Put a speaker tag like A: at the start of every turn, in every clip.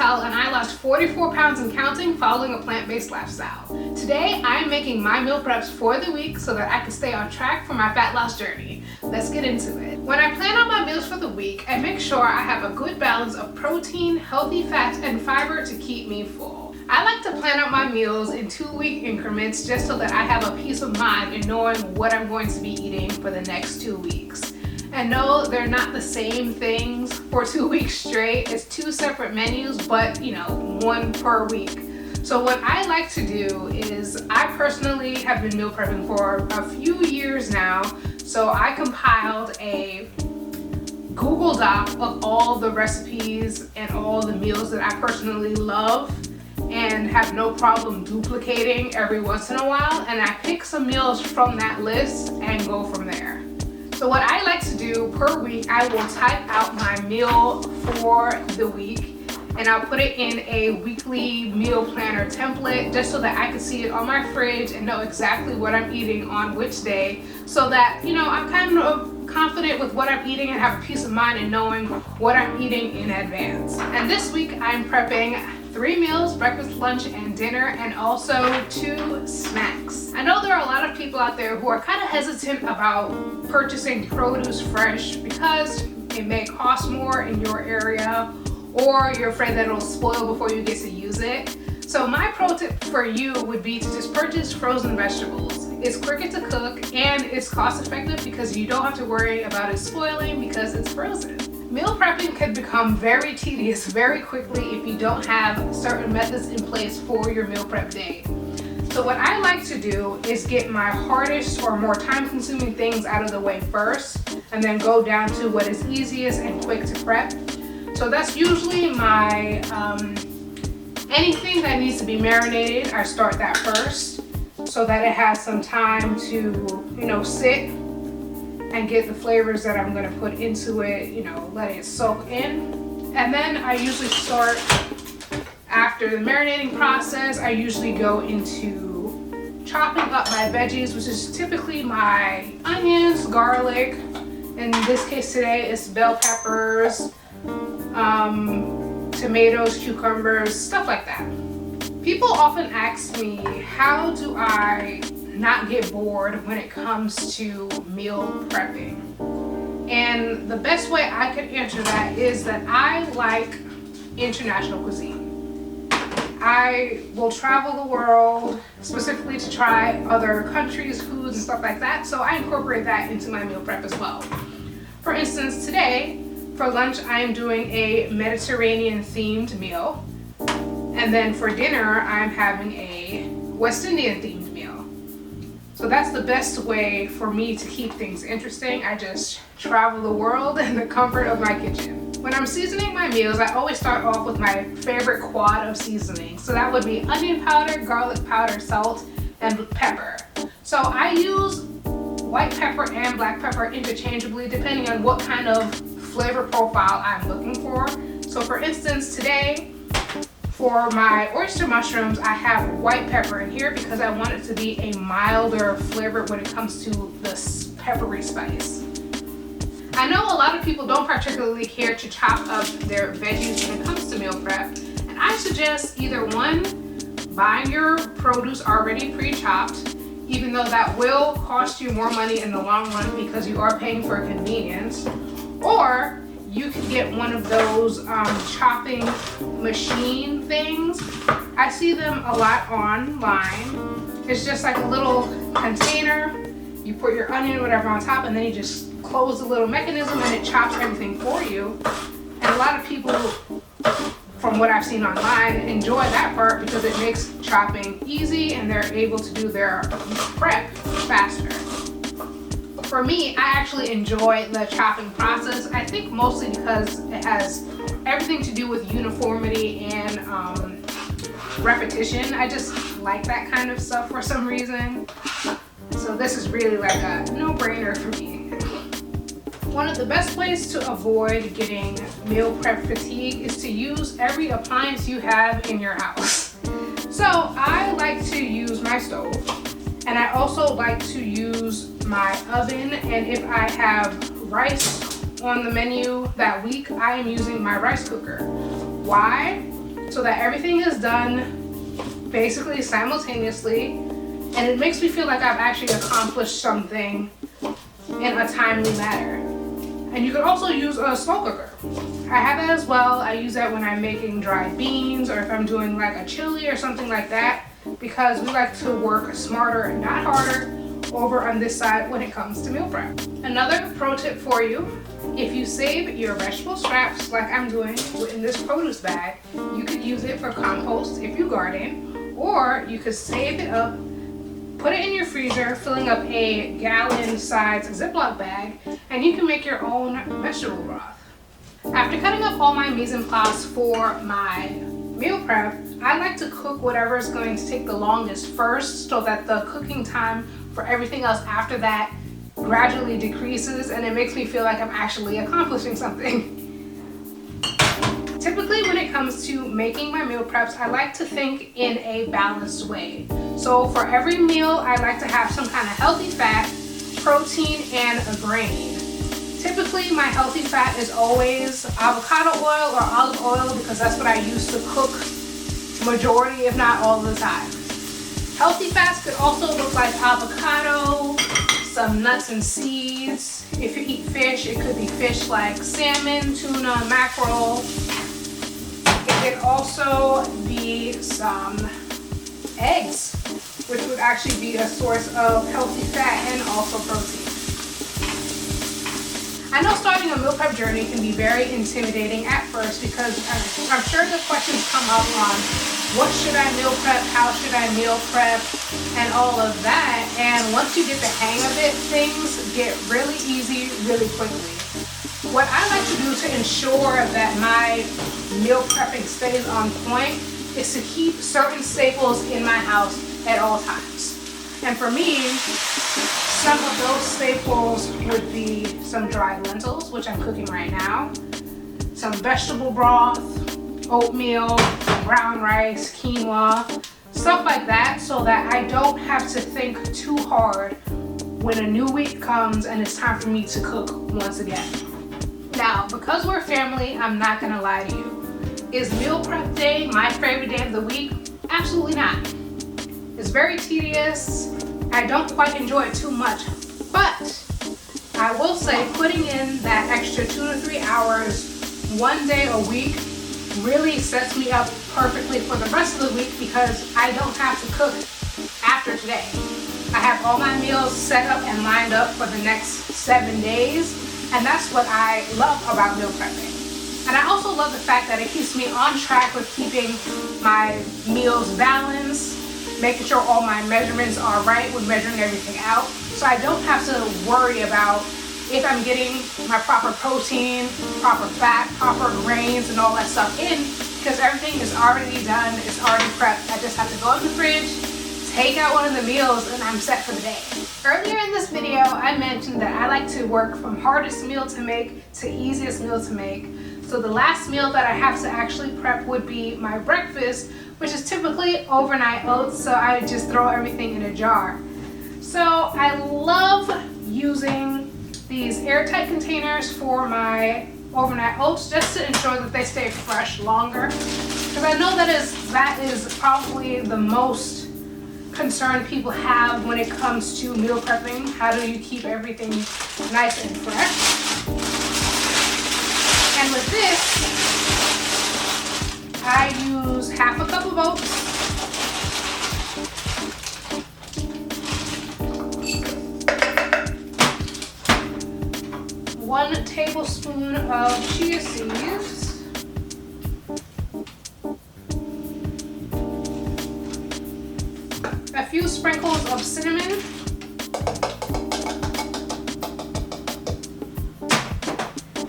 A: Chantel and I lost 44 pounds and counting following a plant-based lifestyle. Today, I am making my meal preps for the week so that I can stay on track for my fat loss journey. Let's get into it. When I plan out my meals for the week, I make sure I have a good balance of protein, healthy fats, and fiber to keep me full. I like to plan out my meals in 2-week increments just so that I have a peace of mind in knowing what I'm going to be eating for the next 2 weeks. And no, they're not the same things for 2 weeks straight. It's 2 separate menus, but one per week. So what I like to do is, I personally have been meal prepping for a few years now. So I compiled a Google Doc of all the recipes and all the meals that I personally love and have no problem duplicating every once in a while. And I pick some meals from that list and go from there. So what I like to do per week, I will type out my meal for the week and I'll put it in a weekly meal planner template just so that I can see it on my fridge and know exactly what I'm eating on which day, so that I'm kind of confident with what I'm eating and have a peace of mind in knowing what I'm eating in advance. And this week I'm prepping 3 meals, breakfast, lunch, and dinner, and also 2 snacks. I know there are a lot of people out there who are kind of hesitant about purchasing produce fresh because it may cost more in your area, or you're afraid that it'll spoil before you get to use it. So my pro tip for you would be to just purchase frozen vegetables. It's quicker to cook and it's cost effective because you don't have to worry about it spoiling because it's frozen. Meal prepping can become very tedious very quickly if you don't have certain methods in place for your meal prep day. So what I like to do is get my hardest or more time-consuming things out of the way first, and then go down to what is easiest and quick to prep. So that's usually my anything that needs to be marinated, I start that first so that it has some time to sit and get the flavors that I'm going to put into it, let it soak in. And then I usually start, after the marinating process, I usually go into chopping up my veggies, which is typically my onions, garlic. In this case today, it's bell peppers, tomatoes, cucumbers, stuff like that. People often ask me, how do I not get bored when it comes to meal prepping? And the best way I could answer that is that I like international cuisine. I will travel the world specifically to try other countries' foods and stuff like that, so I incorporate that into my meal prep as well. For instance, today for lunch I am doing a Mediterranean themed meal, and then for dinner I'm having a West Indian themed meal. So that's the best way for me to keep things interesting. I just travel the world in the comfort of my kitchen. When I'm seasoning my meals, I always start off with my favorite quad of seasoning. So that would be onion powder, garlic powder, salt, and pepper. So I use white pepper and black pepper interchangeably depending on what kind of flavor profile I'm looking for. So for instance, today, for my oyster mushrooms, I have white pepper in here because I want it to be a milder flavor when it comes to the peppery spice. I know a lot of people don't particularly care to chop up their veggies when it comes to meal prep, and I suggest either one, buying your produce already pre-chopped, even though that will cost you more money in the long run because you are paying for convenience, or you can get one of those chopping machine things. I see them a lot online. It's just like a little container. You put your onion or whatever on top, and then you just close the little mechanism and it chops everything for you. And a lot of people, from what I've seen online, enjoy that part because it makes chopping easy and they're able to do their prep faster. For me, I actually enjoy the chopping process. I think mostly because it has everything to do with uniformity and repetition. I just like that kind of stuff for some reason. So this is really like a no-brainer for me. One of the best ways to avoid getting meal prep fatigue is to use every appliance you have in your house. So I like to use my stove, and I also like to use my oven, and if I have rice on the menu that week, I am using my rice cooker. Why? so that everything is done basically simultaneously, and it makes me feel like I've actually accomplished something in a timely manner. And you could also use a slow cooker. I have that as well. I use that when I'm making dried beans or if I'm doing like a chili or something like that, because we like to work smarter and not harder over on this side when it comes to meal prep. Another pro tip for you, if you save your vegetable scraps like I'm doing in this produce bag, you could use it for compost if you garden, or you could save it up, put it in your freezer, filling up a gallon size Ziploc bag, and you can make your own vegetable broth. After cutting up all my mise en place for my meal prep, I like to cook whatever is going to take the longest first, so that the cooking time for everything else after that gradually decreases, and it makes me feel like I'm actually accomplishing something. Typically when it comes to making my meal preps, I like to think in a balanced way. So for every meal, I like to have some kind of healthy fat, protein, and a grain. Typically my healthy fat is always avocado oil or olive oil, because that's what I use to cook majority, if not all the time. Healthy fats could also look like avocado, some nuts and seeds. If you eat fish, it could be fish like salmon, tuna, mackerel. It could also be some eggs, which would actually be a source of healthy fat and also protein. I know starting a meal prep journey can be very intimidating at first, because I'm sure the questions come up on what should I meal prep, how should I meal prep, and all of that. And once you get the hang of it, things get really easy really quickly. What I like to do to ensure that my meal prepping stays on point is to keep certain staples in my house at all times. And for me, some of those staples would be some dried lentils, which I'm cooking right now, some vegetable broth, oatmeal, brown rice, quinoa, stuff like that, so that I don't have to think too hard when a new week comes and it's time for me to cook once again. Now, because we're family, I'm not gonna lie to you. Is meal prep day my favorite day of the week? Absolutely not. It's very tedious. I don't quite enjoy it too much, but I will say putting in that extra 2 to 3 hours one day a week really sets me up perfectly for the rest of the week, because I don't have to cook after today. I have all my meals set up and lined up for the next 7 days, and that's what I love about meal prepping. And I also love the fact that it keeps me on track with keeping my meals balanced, making sure all my measurements are right with measuring everything out, so I don't have to worry about if I'm getting my proper protein, proper fat, proper grains, and all that stuff in, because everything is already done, it's already prepped. I just have to go in the fridge, take out one of the meals, and I'm set for the day. Earlier in this video, I mentioned that I like to work from hardest meal to make to easiest meal to make. So the last meal that I have to actually prep would be my breakfast, which is typically overnight oats, so I just throw everything in a jar. So I love using these airtight containers for my overnight oats, just to ensure that they stay fresh longer, because I know that is probably the most concern people have when it comes to meal prepping. How do you keep everything nice and fresh? And with this, I use half a cup of oats, 1 tablespoon of chia seeds, a few sprinkles of cinnamon,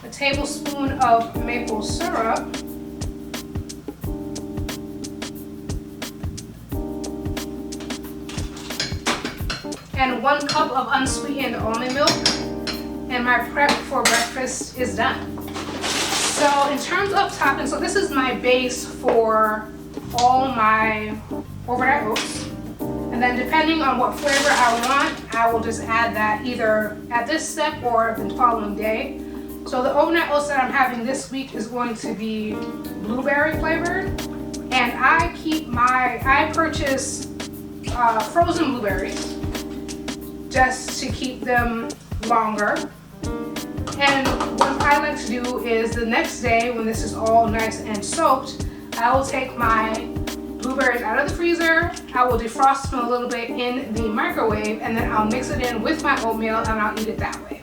A: a tablespoon of maple syrup, and 1 cup of unsweetened almond milk, and my prep for breakfast is done. So in terms of toppings, so this is my base for all my overnight oats. And then depending on what flavor I want, I will just add that either at this step or the following day. So the overnight oats that I'm having this week is going to be blueberry flavored, And I purchase frozen blueberries just to keep them longer. And what I like to do is the next day, when this is all nice and soaked, I will take my blueberries out of the freezer, I will defrost them a little bit in the microwave, and then I'll mix it in with my oatmeal and I'll eat it that way.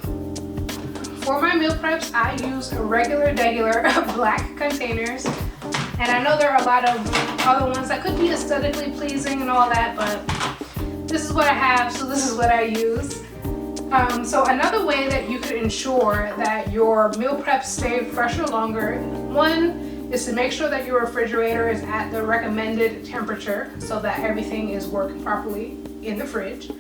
A: For my meal preps, I use regular black containers. And I know there are a lot of other ones that could be aesthetically pleasing and all that, but this is what I have, so this is what I use. So another way that you could ensure that your meal preps stay fresher longer, one is to make sure that your refrigerator is at the recommended temperature so that everything is working properly in the fridge.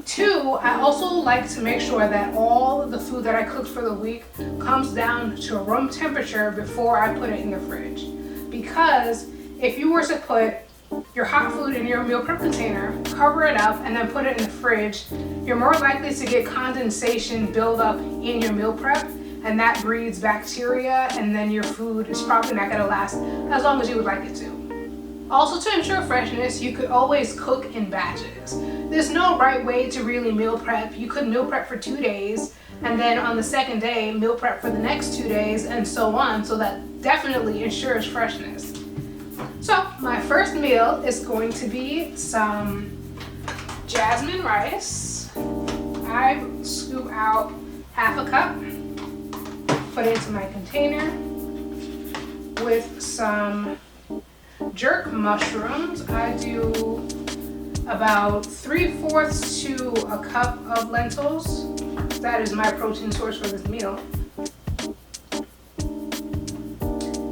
A: Two, I also like to make sure that all the food that I cooked for the week comes down to room temperature before I put it in the fridge. Because if you were to put your hot food in your meal prep container, cover it up, and then put it in the fridge, you're more likely to get condensation build up in your meal prep, and that breeds bacteria, and then your food is probably not going to last as long as you would like it to. Also, to ensure freshness, you could always cook in batches. There's no right way to really meal prep. You could meal prep for 2 days, and then on the second day, meal prep for the next 2 days, and so on, so that definitely ensures freshness. So my first meal is going to be some jasmine rice. I scoop out half a cup, put it into my container with some jerk mushrooms. I do about 3/4 to a cup of lentils. That is my protein source for this meal.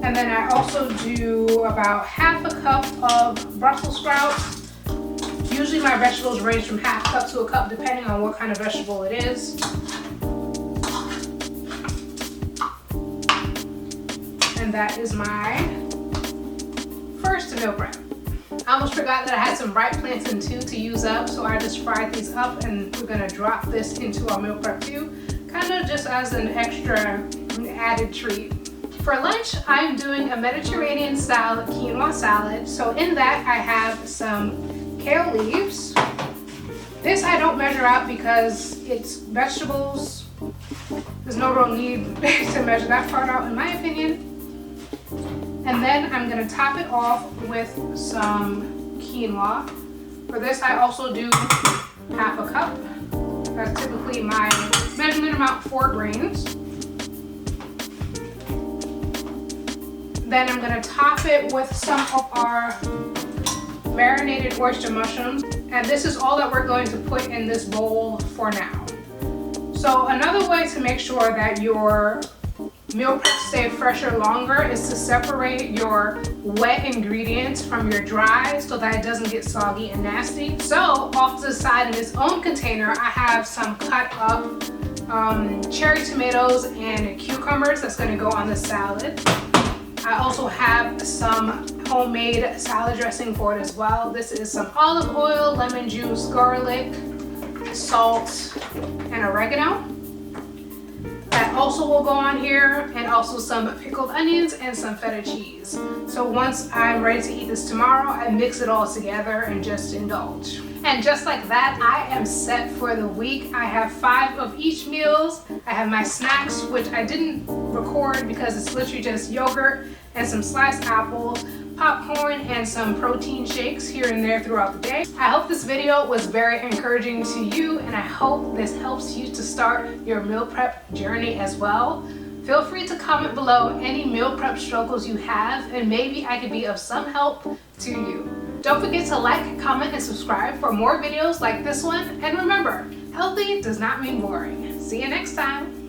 A: And then I also do about half a cup of Brussels sprouts. Usually my vegetables range from half cup to a cup depending on what kind of vegetable it is. And that is my first meal prep. I almost forgot that I had some ripe plantain too to use up, so I just fried these up and we're gonna drop this into our meal prep too, kind of just as an extra added treat. For lunch, I'm doing a Mediterranean style quinoa salad. So in that I have some kale leaves. This I don't measure out because it's vegetables. There's no real need to measure that part out in my opinion. And then I'm gonna top it off with some quinoa. For this, I also do half a cup. That's typically my measurement amount for grains. Then I'm gonna top it with some of our marinated oyster mushrooms. And this is all that we're going to put in this bowl for now. So another way to make sure that your meal preps stay fresher longer is to separate your wet ingredients from your dry so that it doesn't get soggy and nasty. So off to the side in its own container, I have some cut up cherry tomatoes and cucumbers that's going to go on the salad. I also have some homemade salad dressing for it as well. This is some olive oil, lemon juice, garlic, salt, and oregano. That also will go on here, and also some pickled onions and some feta cheese. So once I'm ready to eat this tomorrow, I mix it all together and just indulge. And just like that, I am set for the week. I have 5 of each meals. I have my snacks, which I didn't record because it's literally just yogurt and some sliced apples, popcorn, and some protein shakes here and there throughout the day. I hope this video was very encouraging to you, and I hope this helps you to start your meal prep journey as well. Feel free to comment below any meal prep struggles you have, and maybe I could be of some help to you. Don't forget to like, comment, and subscribe for more videos like this one. And remember, healthy does not mean boring. See you next time.